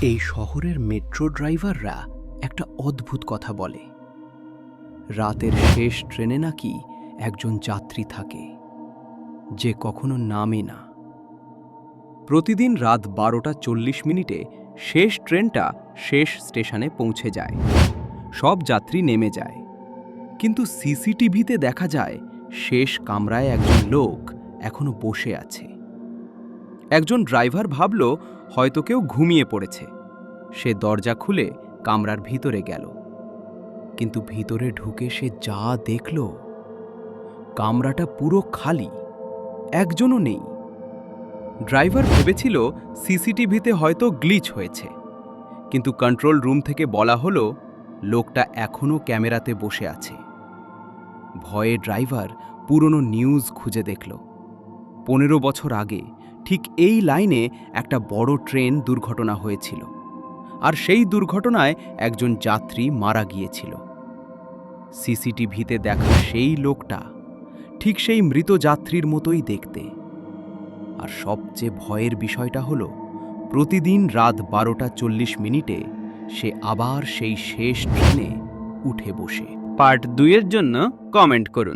এই শহরের মেট্রো ড্রাইভাররা একটা অদ্ভুত কথা বলে। রাতের শেষ ট্রেনে নাকি একজন যাত্রী থাকে যে কখনো নামে না। প্রতিদিন রাত 12:40 শেষ ট্রেনটা শেষ স্টেশনে পৌঁছে যায়। সব যাত্রী নেমে যায়, কিন্তু সিসিটিভিতে দেখা যায় শেষ কামরায় একজন লোক এখনো বসে আছে। একজন ড্রাইভার ভাবল হয়তো কেউ ঘুমিয়ে পড়েছে। সে দরজা খুলে কামরার ভিতরে গেল, কিন্তু ভিতরে ঢুকে সে যা দেখল, কামরাটা পুরো খালি, একজনও নেই। ড্রাইভার ভেবেছিল সিসিটিভিতে হয়তো গ্লিচ হয়েছে, কিন্তু কন্ট্রোল রুম থেকে বলা হলো লোকটা এখনো ক্যামেরাতে বসে আছে। ভয়ে ড্রাইভার পুরনো নিউজ খুঁজে দেখল। 15 বছর আগে ঠিক এই লাইনে একটা বড় ট্রেন দুর্ঘটনা হয়েছিল, আর সেই দুর্ঘটনায় একজন যাত্রী মারা গিয়েছিল। সিসিটিভিতে দেখা সেই লোকটা ঠিক সেই মৃত যাত্রীর মতোই দেখতে। আর সবচেয়ে ভয়ের বিষয়টা হলো, প্রতিদিন রাত 12:40 সে আবার সেই শেষ ট্রেনে উঠে বসে। পার্ট 2 এর জন্য কমেন্ট করুন।